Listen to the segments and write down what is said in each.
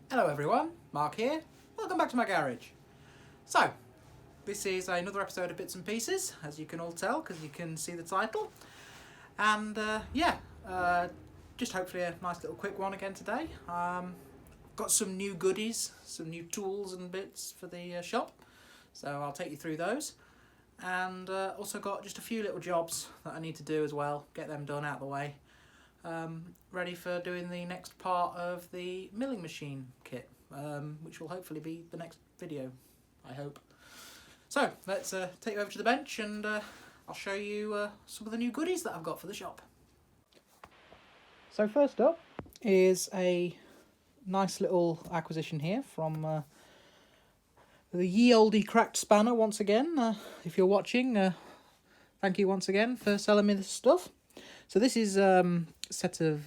Hello everyone, Mark here. Welcome back to my garage. So, this is another episode of Bits and Pieces, as you can all tell, because you can see the title. And just hopefully a nice little quick one again today. Got some new goodies, some new tools and bits for the shop, so I'll take you through those. And also got just a few little jobs that I need to do as well, get them done out of the way. Ready for doing the next part of the milling machine kit, which will hopefully be the next video, I hope. So let's take you over to the bench and I'll show you some of the new goodies that I've got for the shop. So first up is a nice little acquisition here from the ye olde cracked spanner once again. If you're watching, thank you once again for selling me this stuff. So this is a set of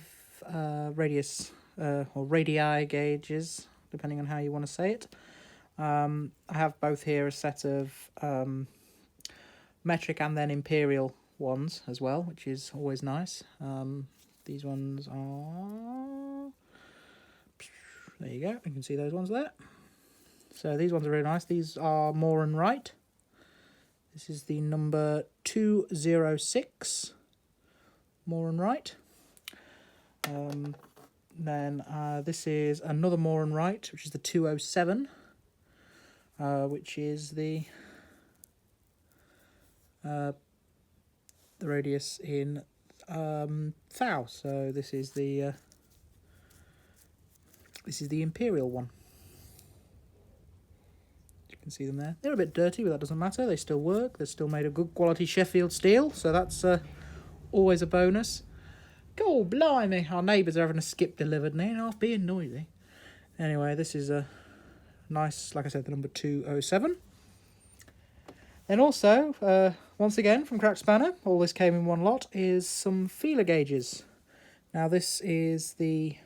radius or radii gauges, depending on how you want to say it. I have both here a set of metric and then imperial ones as well, which is always nice. These ones are... There you go, you can see those ones there. So these ones are really nice. These are Moore and Wright. This is the number 206. Moore and Wright. Then this is another Moore and Wright, which is the 207, which is the radius in thou. So this is the imperial one. You can see them there. They're a bit dirty, but that doesn't matter. They still work. They're still made of good quality Sheffield steel, so that's always a bonus. Oh, blimey, our neighbours are having a skip delivered and they're half being noisy. Anyway, this is a nice, like I said, the number 207. Then also, once again, from Cracked Spanner, all this came in one lot, is some feeler gauges. Now this is the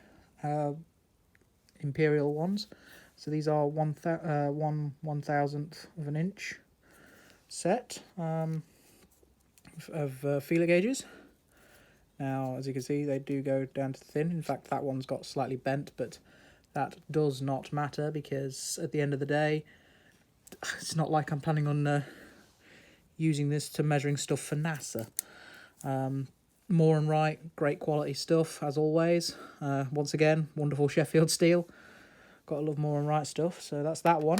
imperial ones. So these are 1/1000th of an inch set of feeler gauges. Now, as you can see, they do go down to thin. In fact, that one's got slightly bent, but that does not matter because at the end of the day, it's not like I'm planning on using this to measuring stuff for NASA. Moore and Wright, great quality stuff, as always. Once again, wonderful Sheffield steel. Got to love Moore and Wright stuff, so that's that one.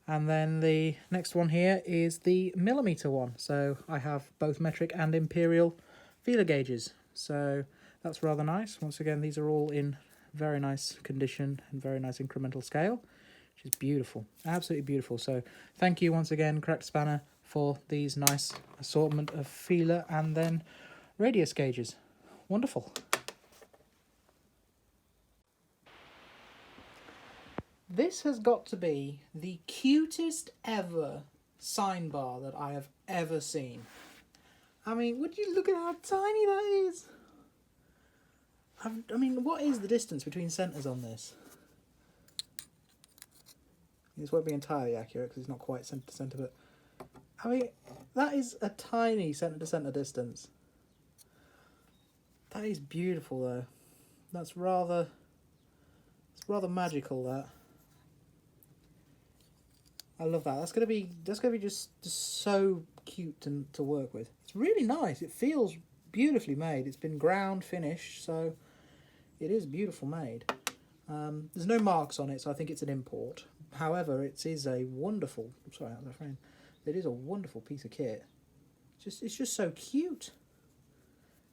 And then the next one here is the millimetre one. So I have both metric and imperial feeler gauges, so that's rather nice. Once again, these are all in very nice condition and very nice incremental scale, which is beautiful, absolutely beautiful. So thank you once again, Cracked Spanner, for these nice assortment of feeler and then radius gauges. Wonderful. This has got to be the cutest ever sign bar that I have ever seen. I mean, would you look at how tiny that is? I mean, what is the distance between centres on this? This won't be entirely accurate because it's not quite centre to centre, but I mean, that is a tiny centre to centre distance. That is beautiful, though. It's rather magical. That. I love that. That's gonna be just so cute to work with. It's really nice. It feels beautifully made. It's been ground finished, so it is beautiful made. There's no marks on it, so I think it's an import. However, it is a wonderful. Sorry, that was a frame. It is a wonderful piece of kit. It's just so cute.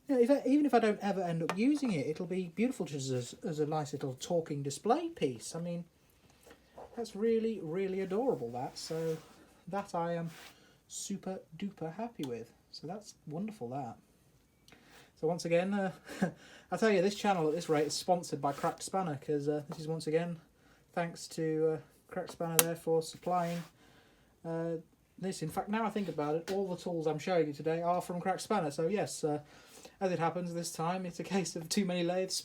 You know, even if I don't ever end up using it, it'll be beautiful just as a nice little talking display piece. I mean, that's really, really adorable, that. So that I am super duper happy with. So that's wonderful, that. So once again, I tell you, this channel at this rate is sponsored by Cracked Spanner, because this is once again thanks to Cracked Spanner there for supplying this. In fact, now I think about it, all the tools I'm showing you today are from Cracked Spanner. So yes, as it happens this time, it's a case of Too Many Lathes,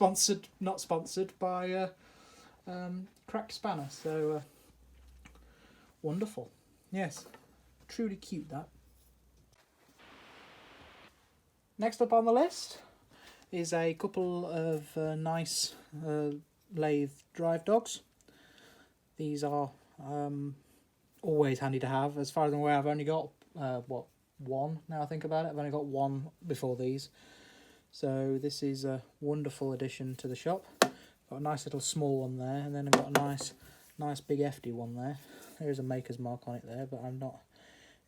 not sponsored by Cracked Spanner. So wonderful. Yes, truly cute, that. Next up on the list is a couple of nice lathe drive dogs. These are always handy to have. As far as I'm aware, I've only got one now I think about it. I've only got one before these, so this is a wonderful addition to the shop. Got a nice little small one there, and then I've got a nice big hefty one there. There is a maker's mark on it there, but I'm not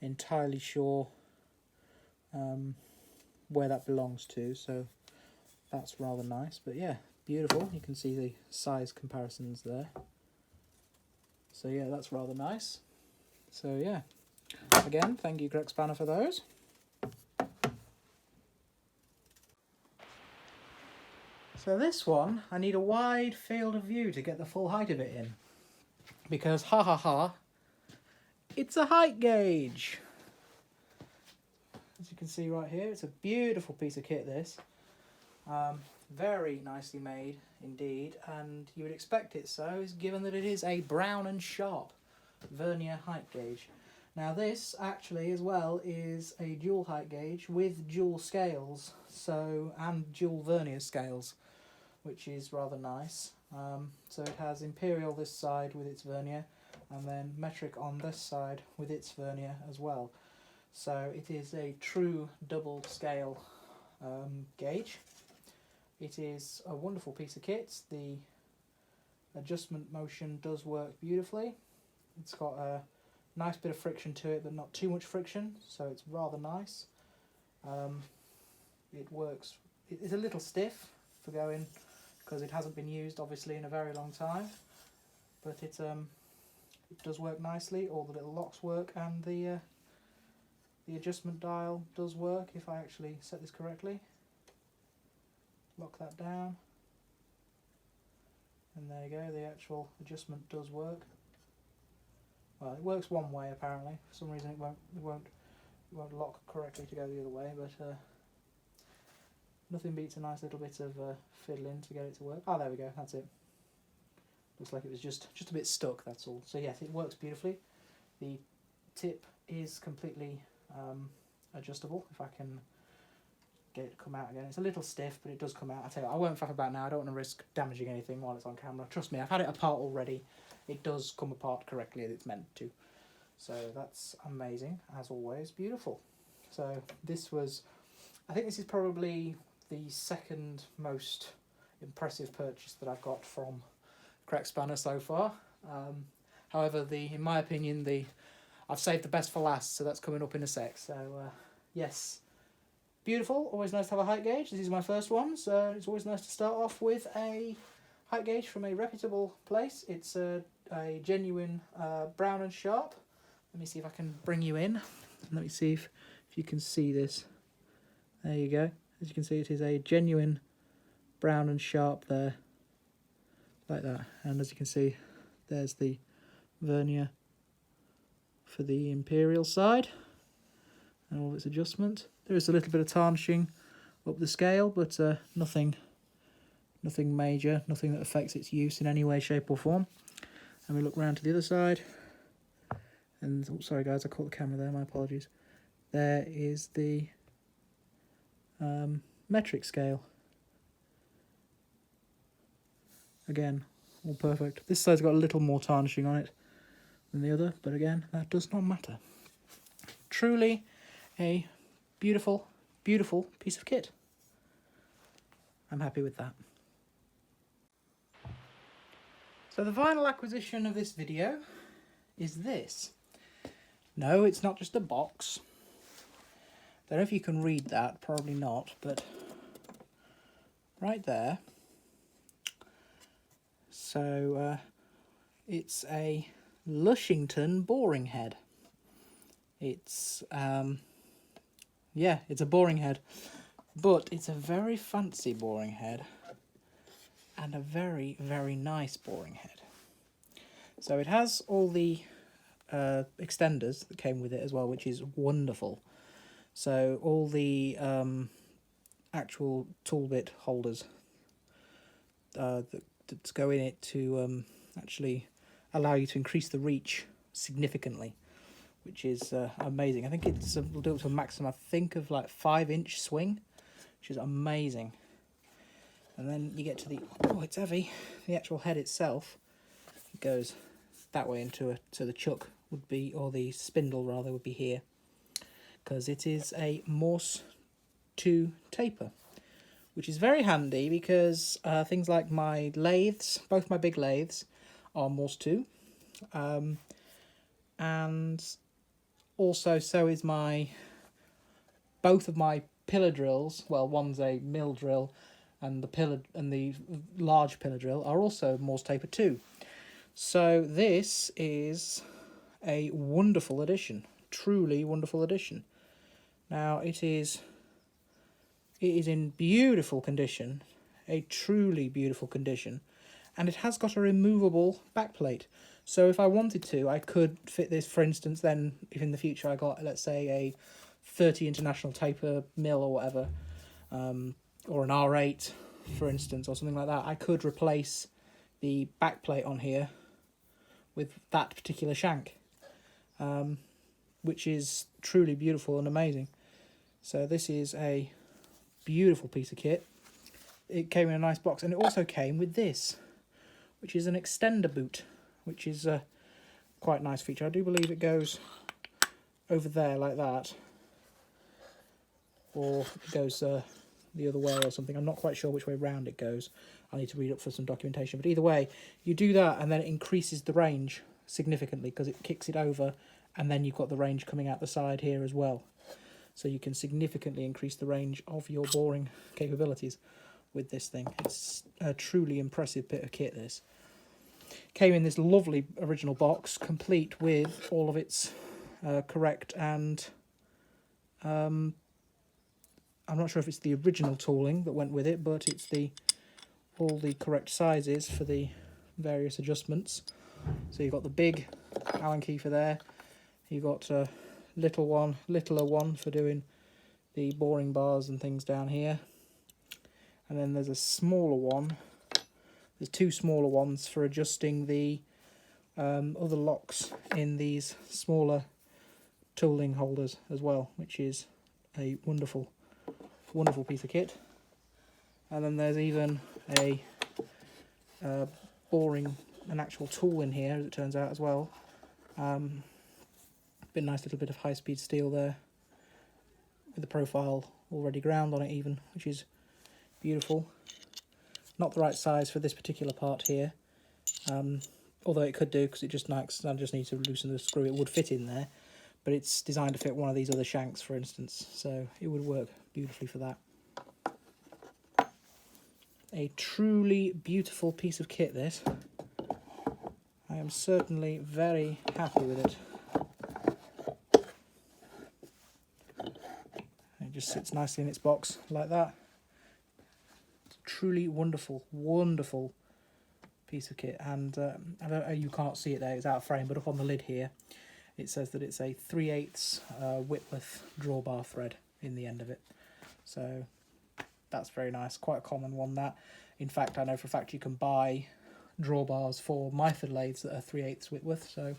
entirely sure where that belongs to, so that's rather nice. But yeah, beautiful. You can see the size comparisons there. So yeah, that's rather nice. So yeah, again, thank you Greg Spanner for those. So this one, I need a wide field of view to get the full height of it in, because ha ha ha, it's a height gauge. As you can see right here, it's a beautiful piece of kit, this. Very nicely made indeed, and you would expect it so, given that it is a Brown and Sharp vernier height gauge. Now this actually as well is a dual height gauge with dual scales, and dual vernier scales, which is rather nice. So it has imperial this side with its vernier, and then metric on this side with its vernier as well. So it is a true double scale gauge. It is a wonderful piece of kit. The adjustment motion does work beautifully. It's got a nice bit of friction to it, but not too much friction, so it's rather nice. It works. It's a little stiff for going, because it hasn't been used obviously in a very long time, but it does work nicely. All the little locks work, and the adjustment dial does work if I actually set this correctly. Lock that down, and there you go, the actual adjustment does work. Well, it works one way apparently. For some reason it won't lock correctly to go the other way, but nothing beats a nice little bit of fiddling to get it to work. Oh, there we go, that's it. Looks like it was just a bit stuck, that's all. So yes, it works beautifully. The tip is completely adjustable, if I can get it to come out again. It's a little stiff, but it does come out. I tell you what, I won't faff about now. I don't want to risk damaging anything while it's on camera. Trust me, I've had it apart already. It does come apart correctly as it's meant to. So that's amazing, as always. Beautiful. So this was, I think this is probably the second most impressive purchase that I've got from Greg Spanner so far. However, in my opinion, I've saved the best for last, so that's coming up in a sec. So yes, beautiful. Always nice to have a height gauge. This is my first one, so it's always nice to start off with a height gauge from a reputable place. It's a genuine Brown and Sharp. Let me see if I can bring you in. Let me see if you can see this. There you go. As you can see, it is a genuine Brown and Sharp there, like that. And as you can see, there's the vernier for the imperial side and all its adjustment. There is a little bit of tarnishing up the scale, but nothing major, nothing that affects its use in any way, shape or form. And we look round to the other side, and oh, sorry guys, I caught the camera there, my apologies. There is the metric scale. Again, all perfect. This side's got a little more tarnishing on it than the other, but again, that does not matter. Truly a beautiful, beautiful piece of kit. I'm happy with that. So the final acquisition of this video is this. No, it's not just a box. Don't know if you can read that, probably not, but right there. So it's a Lushington boring head. It's yeah, it's a boring head, but it's a very fancy boring head and a very, very nice boring head. So it has all the extenders that came with it as well, which is wonderful. So all the actual tool bit holders that go in it to actually allow you to increase the reach significantly, which is amazing. I think will do up to a maximum, I think, of like 5-inch swing, which is amazing. And then you get to the, oh, it's heavy, the actual head itself. It goes that way into a, so the chuck would be, or the spindle rather, would be here. Because it is a Morse 2 taper, which is very handy because things like my lathes, both my big lathes, are Morse 2. And also so is both of my pillar drills. Well, one's a mill drill, and the large pillar drill are also Morse taper 2. So this is a wonderful addition, truly wonderful addition. Now it is in beautiful condition, a truly beautiful condition, and it has got a removable backplate. So if I wanted to, I could fit this, for instance, then if in the future I got, let's say, a 30 International taper mill or whatever, or an R8, for instance, or something like that, I could replace the backplate on here with that particular shank, which is truly beautiful and amazing. So this is a beautiful piece of kit. It came in a nice box, and it also came with this, which is an extender boot, which is a quite nice feature. I do believe it goes over there like that, or it goes the other way or something. I'm not quite sure which way round it goes. I need to read up for some documentation, but either way, you do that and then it increases the range significantly because it kicks it over, and then you've got the range coming out the side here as well. So you can significantly increase the range of your boring capabilities with this thing. It's a truly impressive bit of kit, this. Came in this lovely original box, complete with all of its correct and... I'm not sure if it's the original tooling that went with it, but it's all the correct sizes for the various adjustments. So you've got the big Allen key for there. You've got a littler one for doing the boring bars and things down here. And then there's a smaller one. There's two smaller ones for adjusting the other locks in these smaller tooling holders as well, which is a wonderful piece of kit. And then there's even an actual tool in here, as it turns out, as well. Been a nice little bit of high-speed steel there, with the profile already ground on it even, which is beautiful. Not the right size for this particular part here, although it could do, because it just likes, I just need to loosen the screw, it would fit in there. But it's designed to fit one of these other shanks, for instance, so it would work beautifully for that. A truly beautiful piece of kit, this. I am certainly very happy with it. It just sits nicely in its box like that. It's a truly wonderful piece of kit, and I don't know, you can't see it there, it's out of frame, but up on the lid here it says that it's a 3/8 Whitworth drawbar thread in the end of it. So that's very nice, quite a common one that. In fact, I know for a fact you can buy drawbars for Myford lathes that are 3/8 Whitworth, so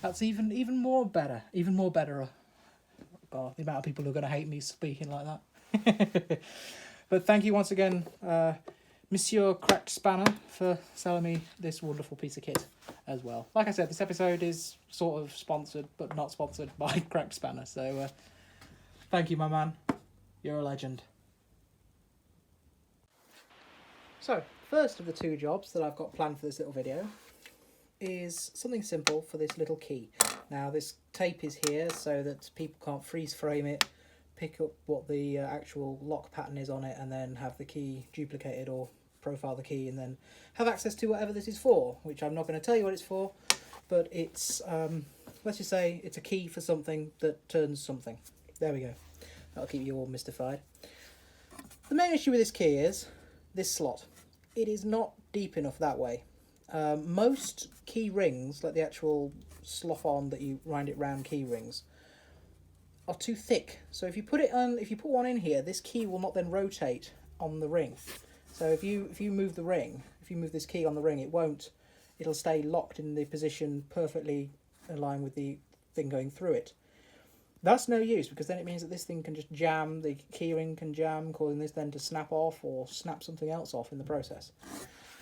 that's even more better. God, the amount of people who are going to hate me speaking like that. But thank you once again, Monsieur Cracked Spanner, for selling me this wonderful piece of kit as well. Like I said, this episode is sort of sponsored, but not sponsored by Cracked Spanner, so thank you, my man. You're a legend. So, first of the two jobs that I've got planned for this little video is something simple for this little key. Now, this tape is here so that people can't freeze frame it, pick up what the actual lock pattern is on it, and then have the key duplicated or profile the key and then have access to whatever this is for, which I'm not going to tell you what it's for, but it's, let's just say it's a key for something that turns something. There we go. That'll keep you all mystified. The main issue with this key is this slot. It is not deep enough that way. Most key rings, like the actual slough on that you wind it round key rings, are too thick. So if you put one in here, this key will not then rotate on the ring. So if you move the ring, if you move this key on the ring, it'll stay locked in the position perfectly in line with the thing going through it. That's no use, because then it means that this thing can just jam, the keyring can jam, causing this then to snap off or snap something else off in the process.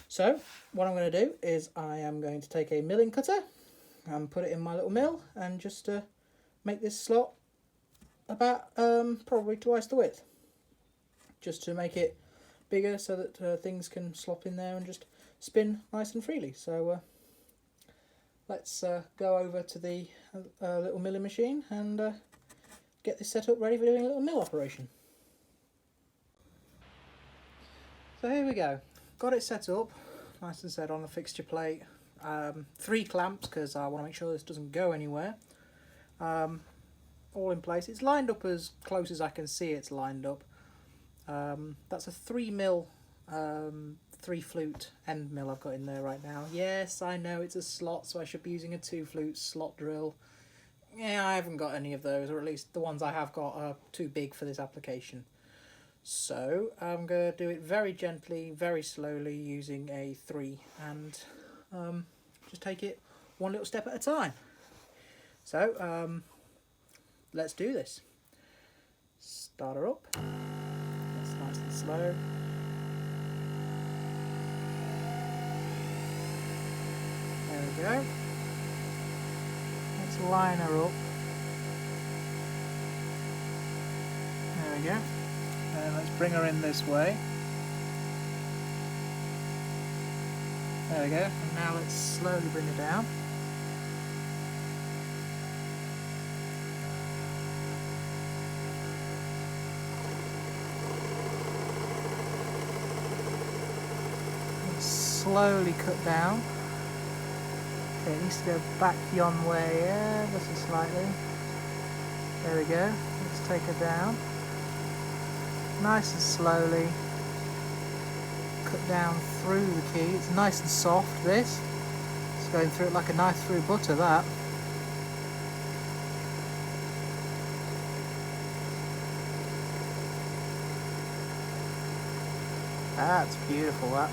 So what I'm going to do is I am going to take a milling cutter and put it in my little mill and just make this slot about probably twice the width, just to make it bigger so that things can slop in there and just spin nice and freely. So let's go over to the little milling machine and get this set up ready for doing a little mill operation. So here we go, got it set up nice and set on a fixture plate, 3 clamps because I want to make sure this doesn't go anywhere, all in place. It's lined up as close as I can see it's lined up. That's a 3mm 3-flute end mill I've got in there right now. Yes, I know it's a slot, so I should be using a 2-flute slot drill. Yeah, I haven't got any of those, or at least the ones I have got are too big for this application. So I'm going to do it very gently, very slowly, using a 3, and just take it one little step at a time. So let's do this. Start her up. That's nice and slow. There we go. Let's line her up. There we go. And let's bring her in this way. There we go. And now let's slowly bring her down. And slowly cut down. Okay, it needs to go back yon way, yeah, just slightly. There we go. Let's take her down. Nice and slowly. Cut down through the key. It's nice and soft, this. It's going through it like a knife through butter, that. That's beautiful, that.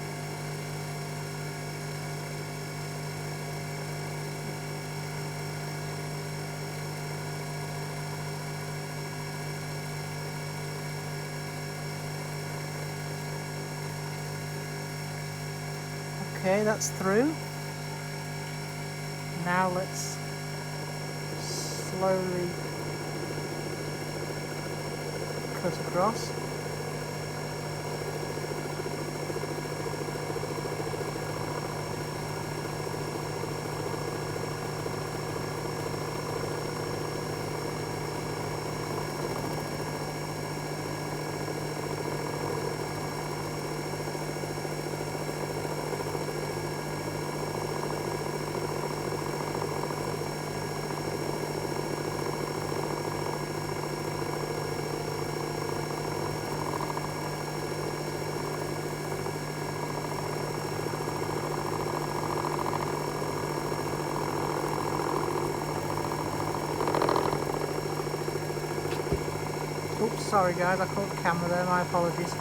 Okay, that's through. Now let's slowly cut across. Oops, sorry guys, I caught the camera there, my apologies.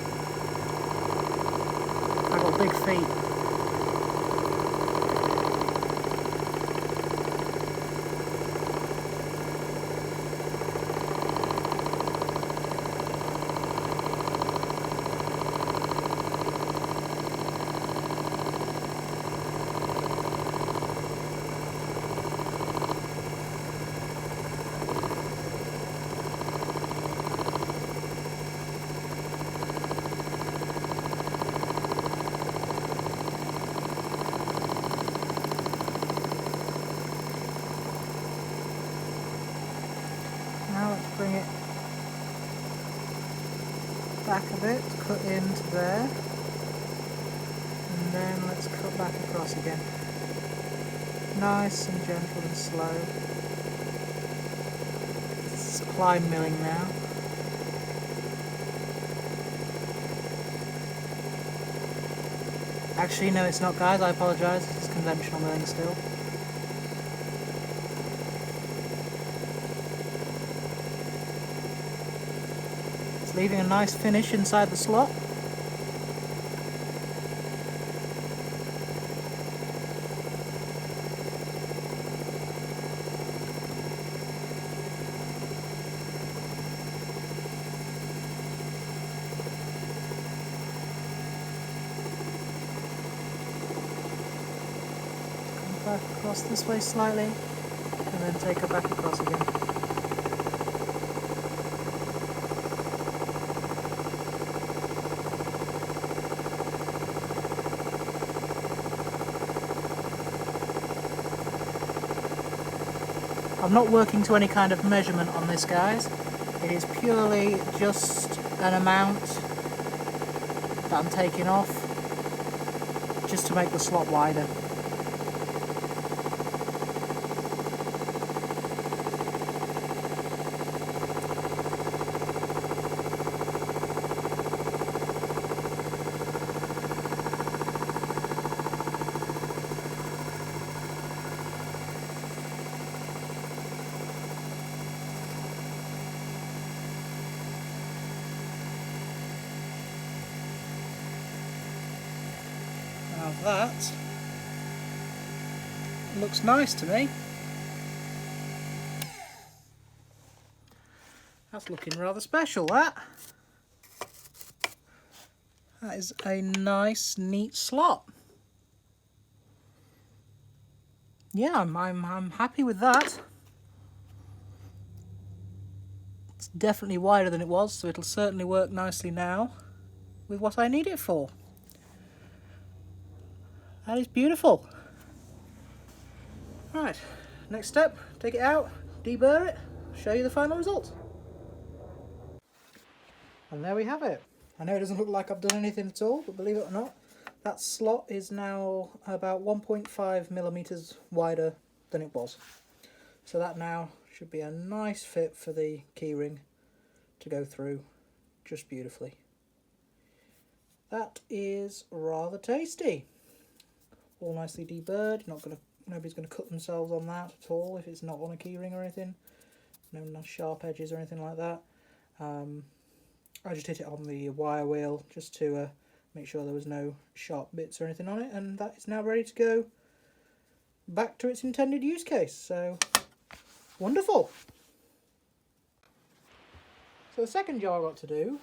I've got big feet. Now let's bring it back a bit, cut into there, and then let's cut back across again. Nice and gentle and slow. It's climb milling now. Actually, no, it's not, guys, I apologise, this is conventional milling still. Leaving a nice finish inside the slot. back across this way slightly, and then take her back across again. I'm not working to any kind of measurement on this, guys. It is purely just an amount that I'm taking off just to make the slot wider. Now that looks nice to me. That's looking rather special, that. That is a nice, neat slot. Yeah, I'm happy with that. It's definitely wider than it was, so it'll certainly work nicely now with what I need it for. That is beautiful. Right, next step, take it out, deburr it, show you the final result. And there we have it. I know it doesn't look like I've done anything at all, but believe it or not, that slot is now about 1.5 millimeters wider than it was. So that now should be a nice fit for the keyring to go through just beautifully. That is rather tasty. All nicely deburred. Nobody's going to cut themselves on that at all if it's not on a keyring or anything. No sharp edges or anything like that. I just hit it on the wire wheel just to make sure there was no sharp bits or anything on it, and that is now ready to go back to its intended use case. So wonderful. So the second job I've got to do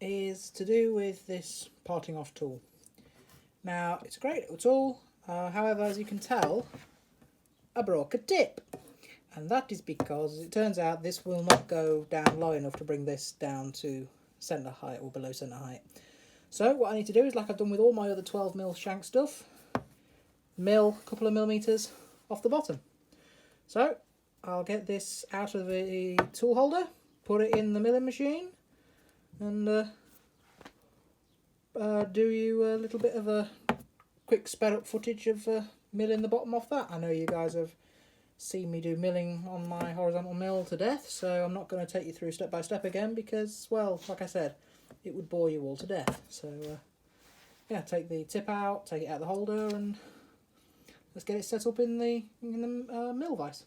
is to do with this parting off tool. Now it's a great little tool, however, as you can tell, I broke a tip, and that is because it turns out this will not go down low enough to bring this down to centre height or below centre height. So what I need to do is, like I've done with all my other 12mm shank stuff, mill a couple of millimetres off the bottom. So I'll get this out of the tool holder, put it in the milling machine, and do you a little bit of a quick sped up footage of milling the bottom off that. I know you guys have seen me do milling on my horizontal mill to death, so I'm not going to take you through step by step again because, well, like I said, it would bore you all to death. So yeah, take the tip out, take it out of the holder, and let's get it set up in the mill vise.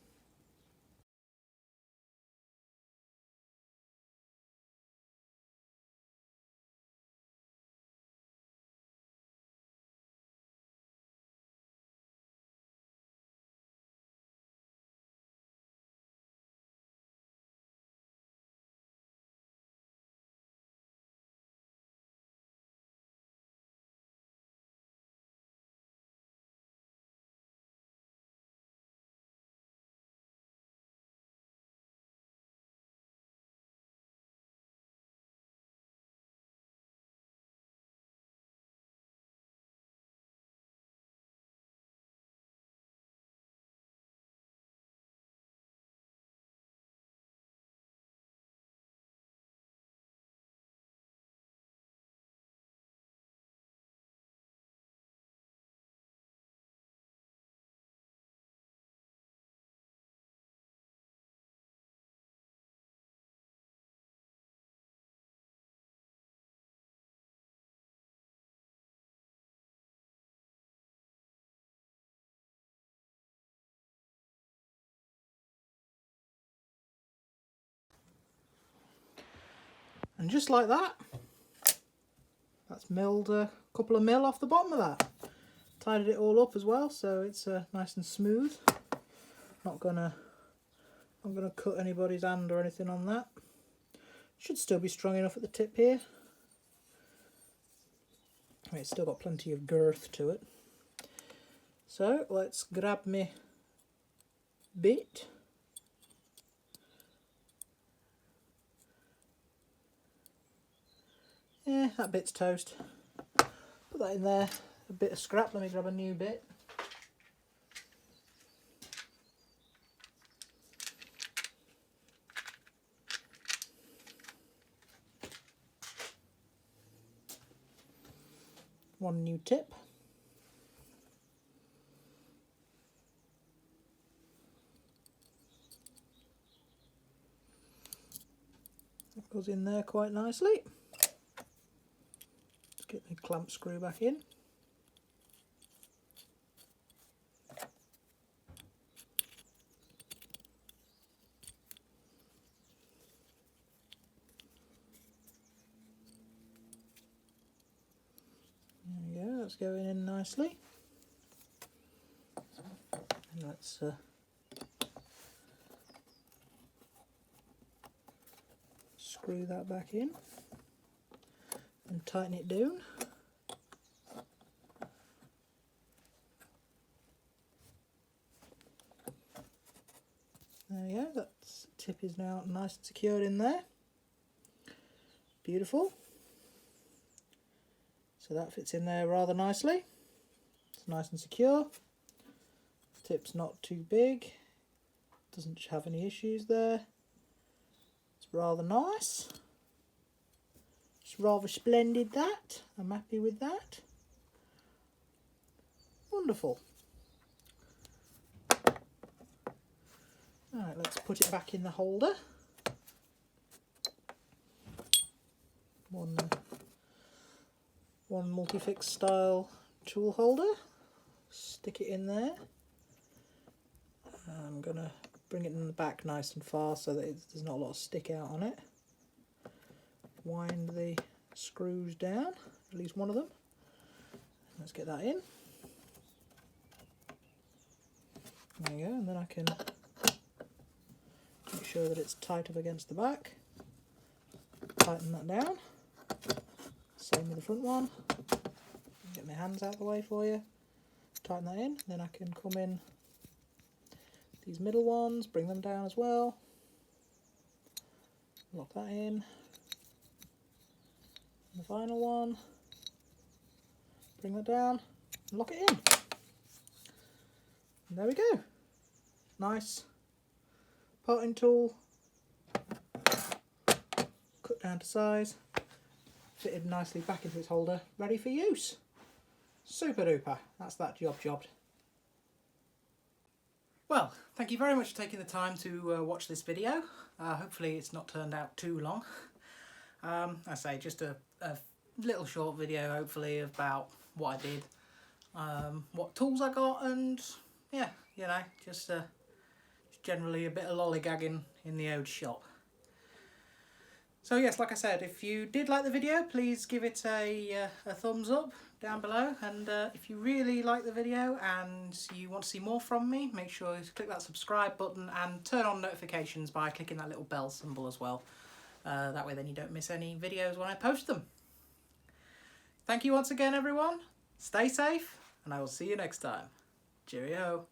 And just like that, that's milled a couple of mil off the bottom of that. Tidied it all up as well, so it's nice and smooth. I'm not gonna cut anybody's hand or anything on that. Should still be strong enough at the tip here. I mean, it's still got plenty of girth to it. So let's grab me bit. Yeah, that bit's toast. Put that in there. A bit of scrap. Let me grab a new bit. One new tip. That goes in there quite nicely. Let's get the clamp screw back in. There we go, that's going in nicely. And let's screw that back in and tighten it down. There we go, that tip is now nice and secured in there. Beautiful. So that fits in there rather nicely. It's nice and secure. Tip's not too big. Doesn't have any issues there. It's rather nice. It's rather splendid, that. I'm happy with that. Wonderful. Alright, let's put it back in the holder. One multi-fix style tool holder. Stick it in there. I'm going to bring it in the back nice and far so that there's not a lot of stick out on it. Wind the screws down, at least one of them. Let's get that in. There you go, and then I can make sure that it's tight up against the back. Tighten that down. Same with the front one. Get my hands out of the way for you. Tighten that in, then I can come in these middle ones, bring them down as well. Lock that in. And the final one, bring that down, and lock it in. And there we go. Nice parting tool. Cut down to size. Fitted nicely back into its holder, ready for use. Super duper, that's that job jobbed. Well, thank you very much for taking the time to watch this video. Hopefully it's not turned out too long. I say just a little short video hopefully about what I did, what tools I got, and yeah, you know, just generally a bit of lollygagging in the old shop. So yes, like I said, if you did like the video, please give it a thumbs up down below, and if you really like the video and you want to see more from me, make sure to click that subscribe button and turn on notifications by clicking that little bell symbol as well. That way then you don't miss any videos when I post them. Thank you once again everyone, stay safe, and I will see you next time. Cheerio.